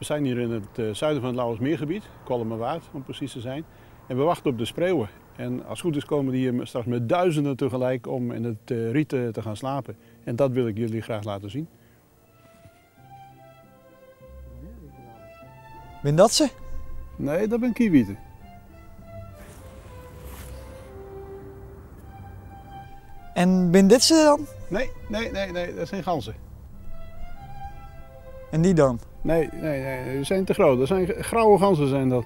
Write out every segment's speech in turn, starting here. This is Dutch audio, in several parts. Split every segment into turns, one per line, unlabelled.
We zijn hier in het zuiden van het Lauwersmeergebied, Kollumerwaard om precies te zijn. En we wachten op de spreeuwen. En als het goed is komen die hier straks met duizenden tegelijk om in het riet te gaan slapen. En dat wil ik jullie graag laten zien.
Ben dat ze?
Nee, dat ben kiewieten.
En ben dit ze dan?
Nee, dat zijn ganzen.
En die dan?
Nee, die zijn te groot. Dat zijn grauwe ganzen zijn dat.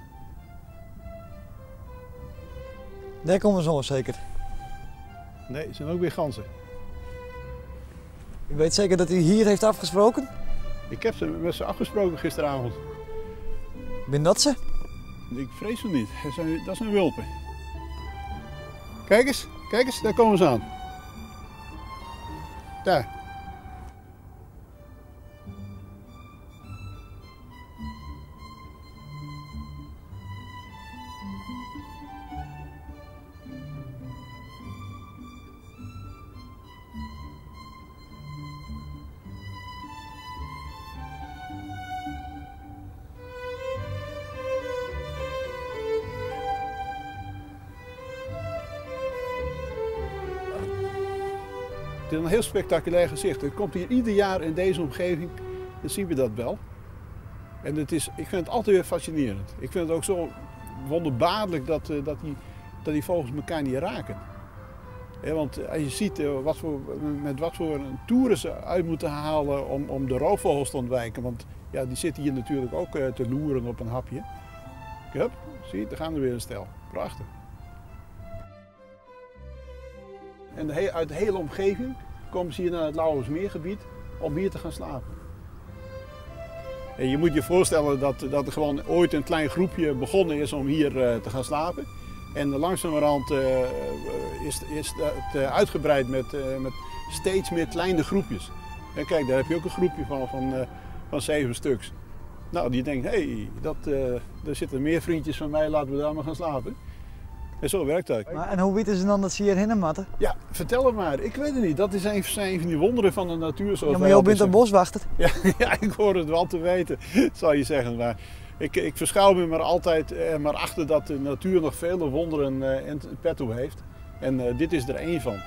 Daar komen ze nog zeker.
Nee, het zijn ook weer ganzen.
U weet zeker dat u hier heeft afgesproken?
Ik heb ze met ze afgesproken gisteravond.
Ben dat ze?
Ik vrees ze niet. Dat zijn wulpen. Kijk eens, daar komen ze aan. Daar. Het is een heel spectaculair gezicht. Het komt hier ieder jaar in deze omgeving, dan zien we dat wel. En ik vind het altijd weer fascinerend. Ik vind het ook zo wonderbaarlijk dat die vogels elkaar niet raken. Want als je ziet met wat voor toeren ze uit moeten halen om de roofvogels te ontwijken. Want ja, die zitten hier natuurlijk ook te loeren op een hapje. Hup, zie je, daar gaan er weer een stel. Prachtig. En uit de hele omgeving komen ze hier naar het Lauwersmeergebied om hier te gaan slapen. En je moet je voorstellen dat er gewoon ooit een klein groepje begonnen is om hier te gaan slapen. En langzamerhand is het uitgebreid met steeds meer kleine groepjes. En kijk, daar heb je ook een groepje van 7 stuks. Nou, die denkt, hé, daar zitten meer vriendjes van mij, laten we daar maar gaan slapen. En zo werkt dat.
En hoe weten ze dan dat ze hierheen matten?
Ja, vertel het maar. Ik weet het niet. Dat zijn van die wonderen van de natuur.
Ja, maar jij bent een boswachter.
Ja, ik hoor het wel te weten, zou je zeggen. Maar ik verschuil me maar altijd maar achter dat de natuur nog vele wonderen in petto heeft. En dit is er één van.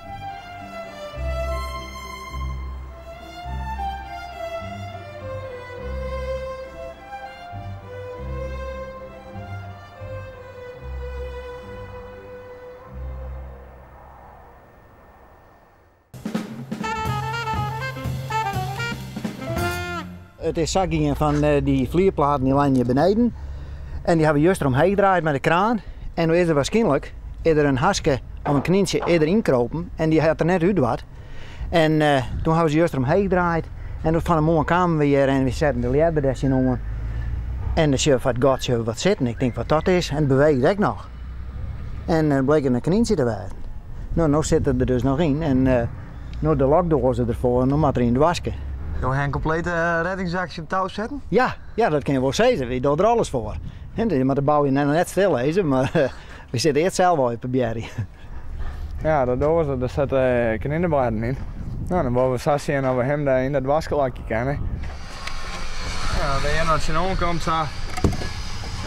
Het is zakingen van die vlierplaten die liggen hier beneden. En die hebben we juist eromheen gedraaid met de kraan. En nu is er waarschijnlijk een haske of een knientje erin kropen. En die had er net uit wat. En toen hebben ze juist eromheen gedraaid. En toen van een mooie kamer weer en we zetten de leerbedesje om. En de chef had God wat zitten. Ik denk wat dat is. En het beweegt ook nog. En er bleek een knientje te zijn. Nou zit het er dus nog in. En nou de lokdoor ze ervoor en dan moet er in de wasken.
Wil je een complete reddingsactie op touw zetten?
Ja, dat kan je wel zeggen. We doen er alles voor. Maar de bouw je net stil lezen, maar we zitten eerst zelf al op Berry.
Ja, dat doen ze. Daar zitten kaninenbladen in. Nou, dan moeten we zo zien of we hem daar in dat waskelakje kennen. Ja, als je naar het genomen komt, zo.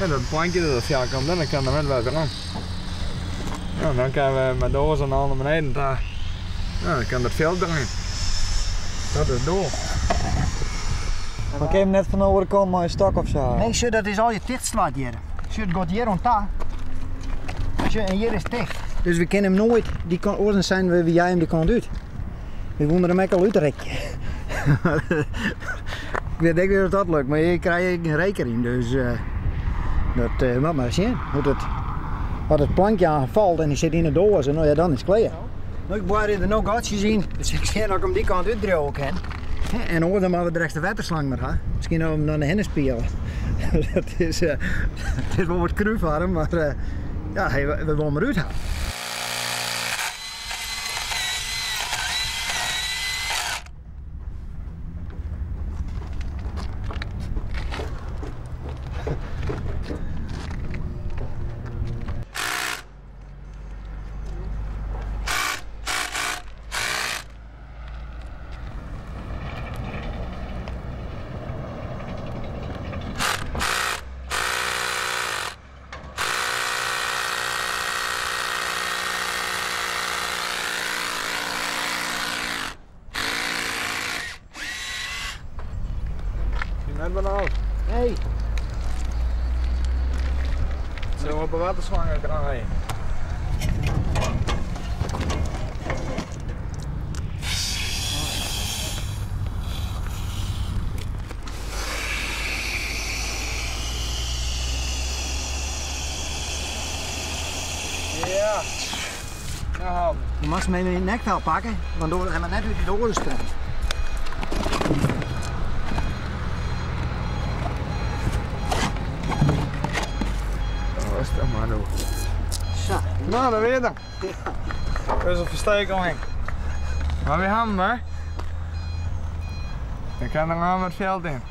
En dat plankje dat er komt, dan kan er met wat erom. Ja, dan kunnen we met dozen al naar beneden daar. Ja, dan kan dat veld erin. Dat is door.
Maar ik heb net van over komen met een stok of zo.
Nee, zo, dat is al je dichtslaat hier. Zo, het gaat hier rond daar. Zo, en hier is het dicht. Dus we kunnen hem nooit, die kan oren zijn wie jij hem die kant uit. We wonderen hem ook al uit te rekken. Ik denk dat dat lukt, maar je krijgt een rekening, dus dat moet maar zien. Als het plankje aanvalt en die zit in de doos, nou ja, dan is het klaar. Nou, ik wou er nog gaatjes zien, dus ik zie dat ik hem die kant uitdraaien kan. En hoor dan maar we de rechtse waterslang maar gaan. Misschien dat we hem naar de hennen spelen. Het is wel wat kruivarm, maar ja, we willen hem eruit halen.
benauwd.
Hey.
Zullen we op een waterslangen draaien? Ja. Nou,
Je mag me in je nek wel pakken, want door hebben we net uit de oren springt.
rustig maar doen.
Zo.
Nou, dat weer dan. Dat is een verstekeling. Maar we hebben hem, hè? Ik kan er nou met het veld in.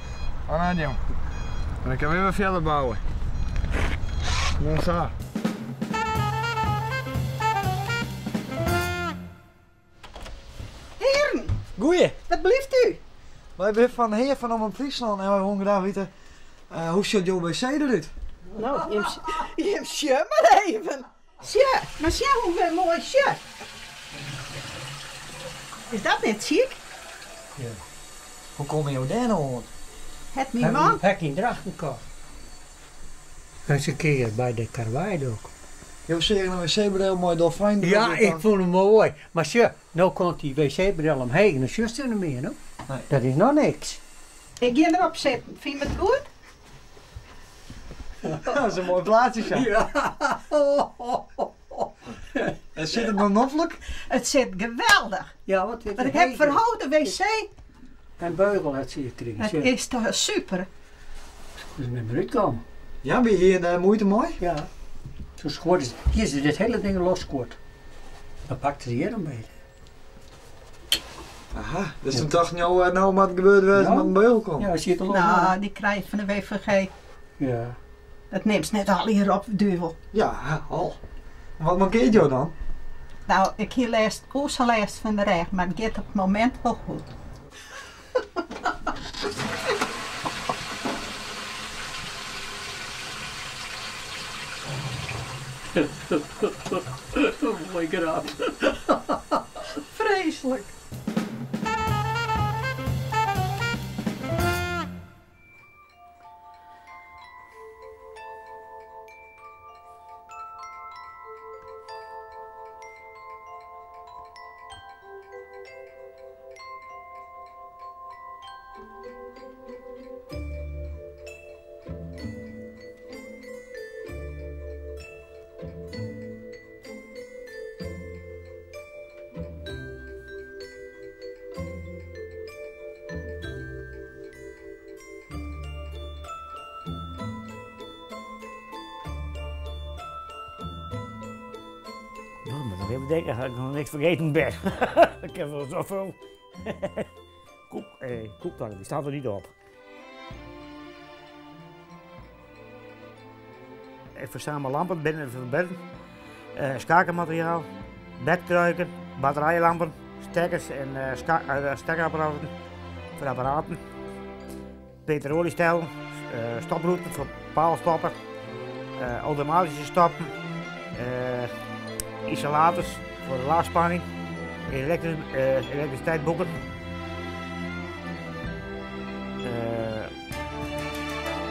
Oh nee, jong. En ik kan weer wat velden bouwen. Nou zo.
Heren,
Goeie.
wat blijft u?
Wij zijn van heer van om Friesland en we willen graag weten hoe ziet jouw wc eruit?
Nou, je shirt maar even. Tja, maar zie hoe mooi shirt. Is dat net ziek?
Hoe kom je daar nou aan?
Het niet man.
Heb je een dracht gekocht? Eens een keer bij de karwei ook.
Je hebt zeker een wc-bril mooi dolfijn.
Ja, ik vond hem mooi. Maar zie, nou komt die wc-bril omheen en dan zus er niet meer, no?
Nee.
Dat is nog niks.
Ik ga erop zitten. Vind je het goed?
Dat is een mooi plaatje, zo.
Ja.
En zit het nog noffelijk?
Het zit geweldig.
Ja, wat is
Want ik heb verhoogde wc.
En beugel had ze gekregen.
Het
Het
is toch super.
is met me uitkomen.
Ja, ben je hier in de moeite mooi?
Ja. Zo scoort is. Hier is dit hele ding losscoort. Dan pakte ze hier een beetje.
Aha, dus toen dacht je nou wat gebeurt er met een beugel komt.
Ja, zie je het al?
Nou, die krijg je van de WVG.
Ja.
Dat neemt ze net al hier op, duivel.
Ja, al. Wat mankeert jou dan?
Nou, ik hier leest oesellijst van de reg, maar het gaat op het moment wel goed.
Mooi gedaan.
Vreselijk.
Nou, moet nog even denken dat ik nog niks vergeten ben. Ik heb er zoveel. Koektang, die staat er niet op. Ik verzamel lampen binnen van bedden, schakelmateriaal, bedkruiken, batterijlampen, stekkers en stekkerapparaten voor apparaten, petroliestijl, stoprouten voor paalstoppen, automatische stoppen, isolators voor de laagspanning, elektriciteitsboeken,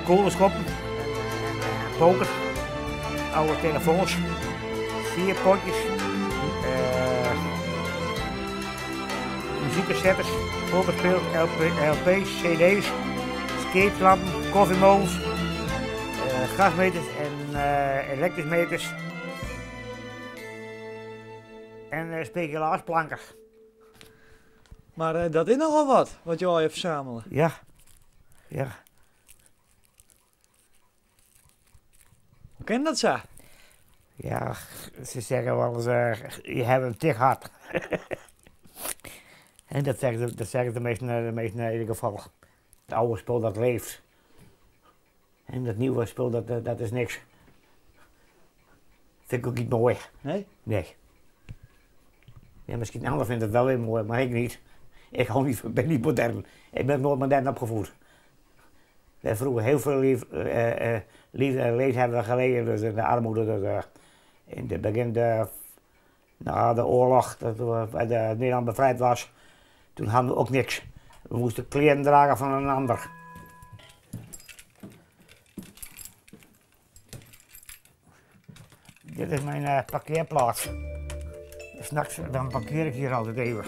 kolenschoppen, poker, oude telefoons, 4 potjes, muziekcassettes, pokerspeel, LP's, CD's, skatelampen, koffiemolens, gasmeters en elektrische meters. En speculaasplanken.
Maar dat is nogal wat je al hebt verzamelen.
Ja. Ja.
Hoe ken je dat zo?
Ja, ze zeggen wel eens, je hebt een tik hard. En dat zeggen de meesten in ieder geval. Het oude spul dat leeft. En dat nieuwe spul dat is niks. Vind ik ook niet mooi.
Nee?
Nee. Ja, misschien een ander vindt het wel weer mooi, maar ik niet. Ik ben niet modern. Ik ben nooit modern opgevoed. We hebben vroeger heel veel liefde en leed hebben we geleden, dus in de armoede. Dus, in het begin na de oorlog, dat Nederland bevrijd was, toen hadden we ook niks. We moesten kleren dragen van een ander. Dit is mijn parkeerplaats. S'nachts dan parkeer ik hier altijd even.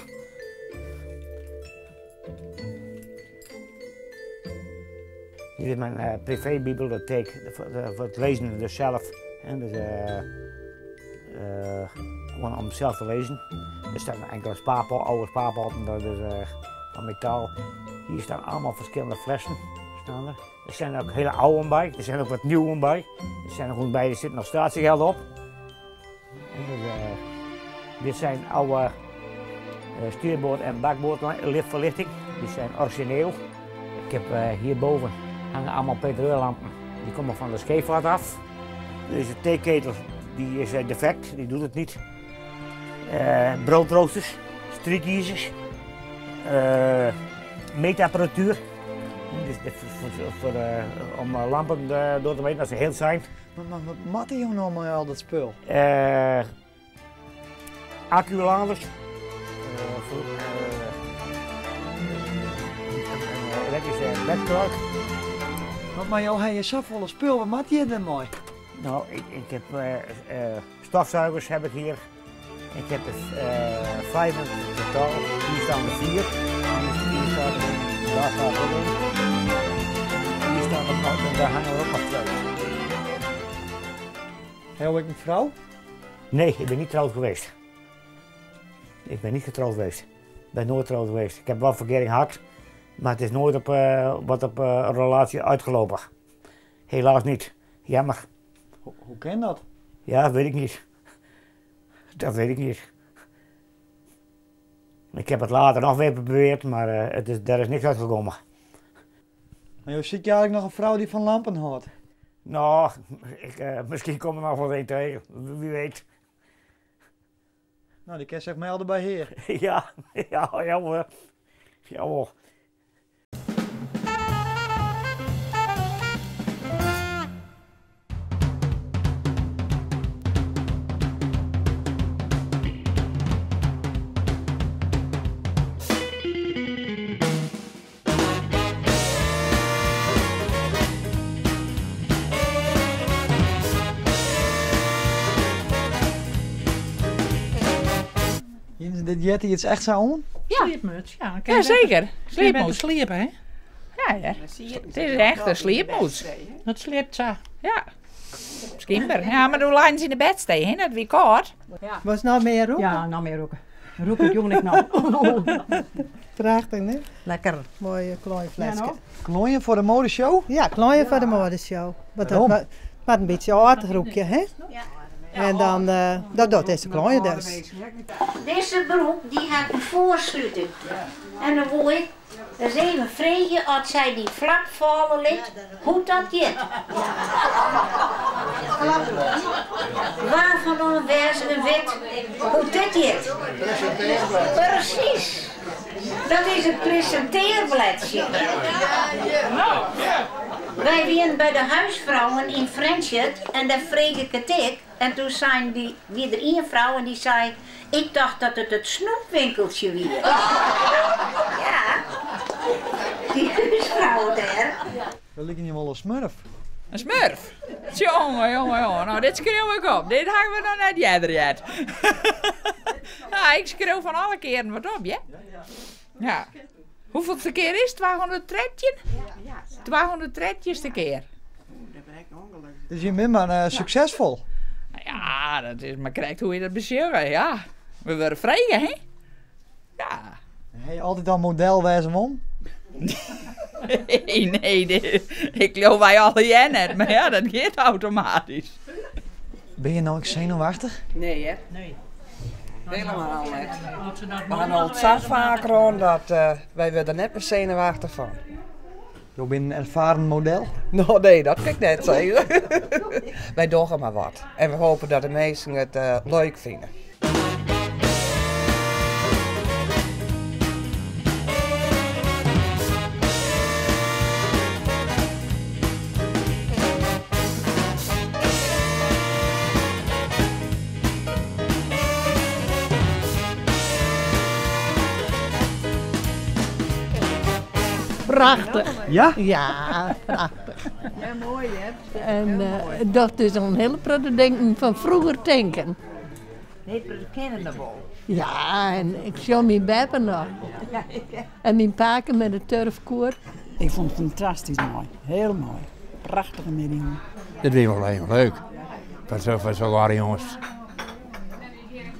Hier is mijn privébibliotheek voor het lezen dus zelf. En dus, gewoon om zelf te lezen. Er staan enkele oude spaarpotten dus, van metaal. Hier staan allemaal verschillende flessen. Staan er. Er zijn ook hele oude bij, er zijn ook wat nieuwe bij. Er zijn er gewoon bij, er zit nog statiegeld op. En dus, dit zijn oude stuurboord- en bakboordlichtverlichting. Die zijn origineel. Ik heb hierboven hangen allemaal petroleumlampen. Die komen van de scheepvaart af. Deze theeketel die is defect, die doet het niet. Broodroosters, streetjiezers, meetapparatuur. Dus om lampen door te meten als ze heel zijn.
Maar wat maakt je nou met al dat spul?
Acculaders. Een elektrische bedkruk.
Maar joh, hij is zo volle spul, wat maakt je er mooi?
Nou, ik heb stofzuigers heb ik hier. Ik heb er 5 in totaal. Hier staan er 4. Hier staat er, daar staat er in. Hier staan er nog, en daar hangen er ook nog 2.
Heb ik een vrouw?
Nee, ik ben niet getrouwd geweest. Ik ben niet getrouwd geweest. Ik ben nooit getrouwd geweest. Ik heb wel verkering gehad, maar het is nooit op een relatie uitgelopen. Helaas niet. Jammer.
Hoe kan dat?
Ja, dat weet ik niet. Dat weet ik niet. Ik heb het later nog weer geprobeerd, maar daar is niks uitgekomen.
Maar joh, zit je eigenlijk nog een vrouw die van lampen houdt?
Nou, misschien komt er nog wel een tegen, wie weet.
Nou, die kan zich melden bij heer.
Ja hoor. Ja hoor.
Dit Jetty is echt zo on?
Ja.
Sleepmuts, ja.
Ja, zeker. Sleepmoes.
Slepen, hè?
Ja, ja. Het is echt een sleepmoes.
Dat sleept zo.
Ja. Skimper. Ja, maar hoe lang ze in de bed staan, dat wie koud.
Was nou meer roepen?
Ja, nou meer roepen. Roep ik jong ik nou.
Prachtig, hè?
Lekker.
Mooie klein flesje.
Ja, nou.
Klooien voor de modeshow?
Ja, klein voor de modeshow. Wat een beetje aardig roekje, hè? En dan, dat is de klein dus.
Deze broek die heb ik voorsluiten. En dan wil ik eens even vragen als zij die vlak vallen ligt, hoe dat zit. Waarvan dan wijzen en wit, hoe dit zit. Precies. Dat is het presenteerbladje. Wij waren bij de huisvrouwen in Friendship en daar vreeg ik het ik. En toen zei weer er een vrouw en die zei, ik dacht dat het snoepwinkeltje was. Ja, die huisvrouw daar.
We liggen hier wel een smurf.
Een smurf? Jongen. Nou, dit schreeuw ik op. Dit hangen we nog net jadder. Nou, ik schreeuw van alle keren wat op, ja? Ja. Hoeveelste keer is het? 213? 213ste keer.
Dus je bent maar succesvol.
Ja, dat is maar krijgt hoe je dat beschouwen, ja. We worden vregen, hè? Ja.
Heb je altijd al model wezen om?
Nee, ik geloof wij alle jennen, maar ja, dat gaat automatisch.
Ben je nou ook zenuwachtig?
Nee, hè? Nee. Helemaal niet. We gaan al zo vaker aan dat wij er net meer zenuwachtig van.
Je bent een ervaren model?
Nou nee, dat kan ik net zeggen. Wij doen maar wat. En we hopen dat de mensen het leuk vinden.
Prachtig.
Ja?
Ja, prachtig.
Ja, mooi hè.
En dat is een hele prettig denken van vroeger denken.
Nee, we kennen het wel.
Ja, en ik zie mijn beppen nog. En mijn paken met de turfkoer.
Ik vond het fantastisch mooi. Heel mooi. Prachtige middag.
Dit weer wel heel leuk. Van zo waren jongens.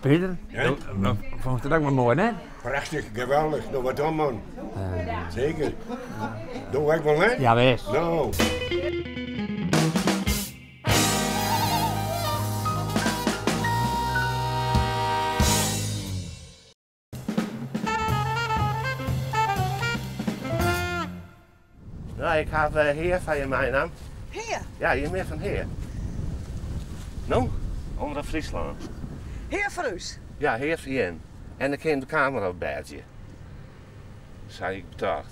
Peter?
Ja?
Vond je het ook wel mooi, hè?
Prachtig, geweldig. Nou, wat dan, man? Zeker. Doe ik wel, hè?
Ja, best.
Nou.
Nou, ik heb Heer van je mijn naam.
Heer?
Ja, je bent van Heer. Nou, onder Friesland.
Heer Fruus.
Ja, Heer van je. En dan kwam de camera op badje. Zei ik betaald.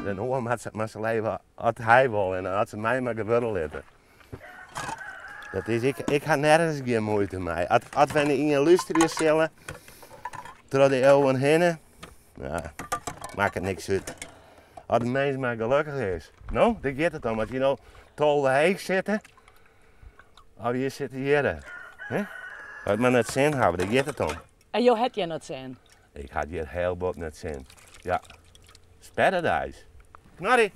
En oom had ze leven had hij wel en dan had ze mij maar gewurreld laten. Dat is, ik ga nergens geen moeite mee. Als we in een luisteren stellen, door de eeuwen heen, ja, maakt het niks uit. Als de mens maar gelukkig is. Nou, dat gaat het dan. Als je nou tol de heek zitten, of je zit hier. Als maar net zin hebben, dat gaat het dan.
En jou had je net zijn?
Ik had hier heel wat net zin. Ja, it's paradise. Knorrie.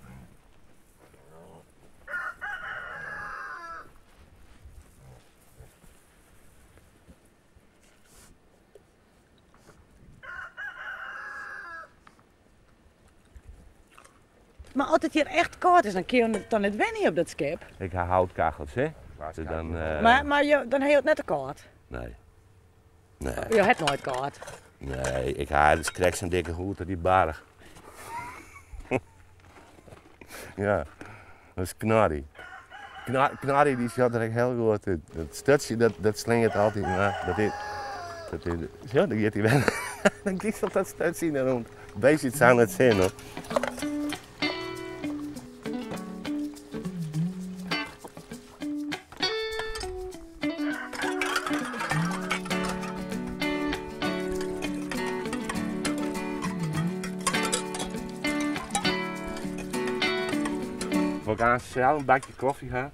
Maar als het hier echt koud is, dan kun je dan niet wennen op dat schip.
Ik heb houtkachels, hè? Dus dan,
Maar dan heb je het net te koud.
Nee. Nee.
Je hebt nooit koud.
Nee, ik haal dus krijg zo'n dikke hoed uit die barg. Ja, dat is Knorrie. Knorrie die zat er echt heel goed uit. Dat stutje, dat slingert altijd, maar dat is... Ja, dan gaat hij weg. Dan krijg dat stutje naar rond. Beetje het aan het zin, hoor. Als ik aan zelf een bakje koffie ga,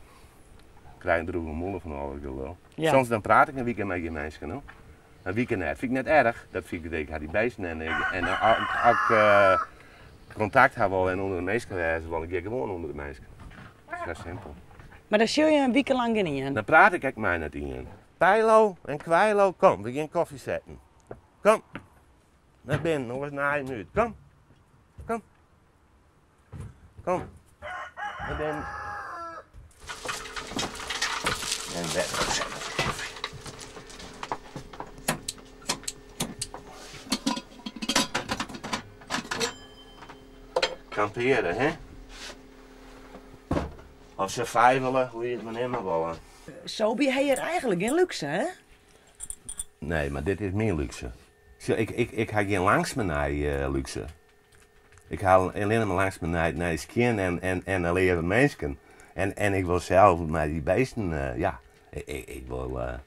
krijg ik er ook een molen van over gelul.
Ja.
Soms dan praat ik een weekend met je mensen. No? Een weekend net. Vind ik net erg. Dat vind ik die beesten en als ik contact heb en onder de mensen wezen, wil ik gewoon onder de mensen. Dat is heel simpel.
Maar dan zul je een week lang in.
Dan praat ik mij net in. Pijlo en Kwijlo, kom, we gaan koffie zetten. Kom. Naar binnen, nog eens na een minuut. Kom. Kom. Kom. Naar binnen. En weg. Kamperen, hè? Of survivalen, hoe je het maar nemen willen.
Zo ben je hier eigenlijk in luxe, hè?
Nee, maar dit is meer luxe. Ik ga geen langsmenij luxe. Ik haal alleen maar langs naar de skin en alleen mensen. En ik wil zelf met die beesten, ja, ik wil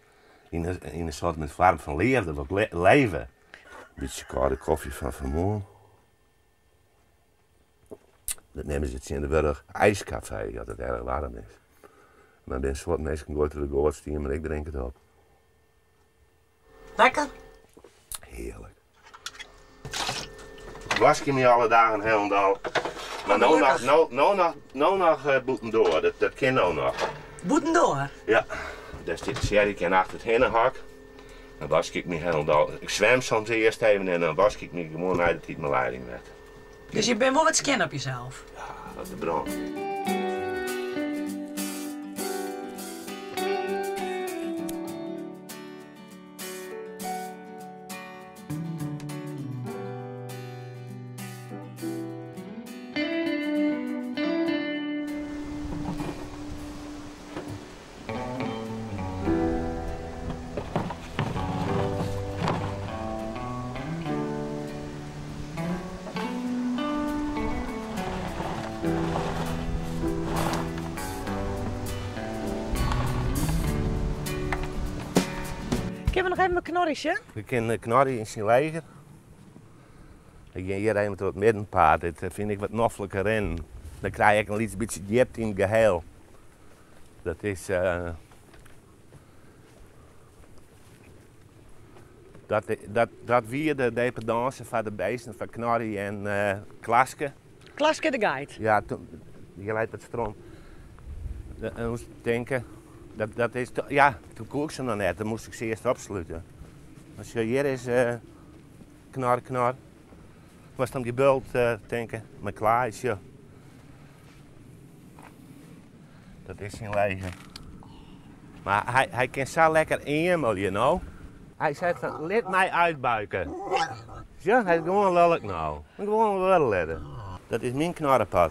in een soort met vorm van leefde, leven. Een beetje koude koffie van vanmorgen. Dat nemen ze het in de burg ijscafé, dat het erg warm is. Maar ben soort mensen gooien door de gootstien, maar ik drink het op.
Lekker?
Heerlijk. Was ik me alle dagen helemaal. Maar nou nog boeten door, dat kan nou nog.
Boeten door?
Ja, daar zit de serie achter het hennenhak. Dan was ik me helemaal. Ik zwem soms eerst even en dan was ik me gewoon naar de tijd mijn leiding werd.
Dus je bent wel wat skin op jezelf?
Ja, dat is de bron.
Kunnen we nog even een knorrisje?
We kunnen knorrie in zijn leger. Ik ga hier even door het middenpaard. Dit vind ik wat noffelijker rennen. Dan krijg ik een beetje diep in het geheel. Dat is... Dat weer de dependance van de beesten van Knorrie en Klaske.
Klaske de guide.
Ja, je leidt het stroom. En moest denken, dat is, ja, toen kook ik ze nog net, dan moest ik ze eerst opsluiten. Als je hier is, knor, was dan gebuld, denken, maar klaar is je. Dat is zijn leger. Maar hij kan zo lekker eenmaal, you know. Hij zei van, laat mij uitbuiken. Ja, hij is gewoon lullig nou. Gewoon lullig letten. Dat is mijn knorrenpad.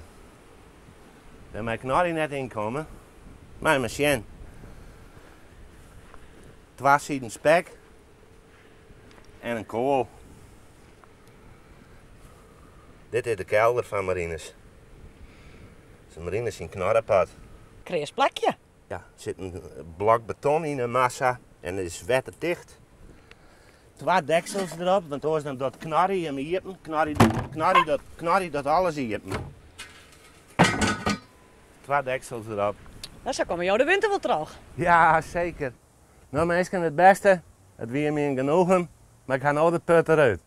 Daar mijn knorrie net inkomen. Mijn machine. 2 zijden spek. En een kool. Dit is de kelder van Marines. Dus Marines is een knorrenpad.
Kreeg plakje.
Ja, er zit een blok beton in een massa. En het is waterdicht. 2 deksels erop, want anders dan dat Knorrie hem iepen. Knorrie dat alles iepen. 2 deksels erop.
Nou, zo komen jou de winter wel terug.
Ja, zeker. Nou mensen, het beste. Het weer me in genoegen, maar ik ga nou de put eruit.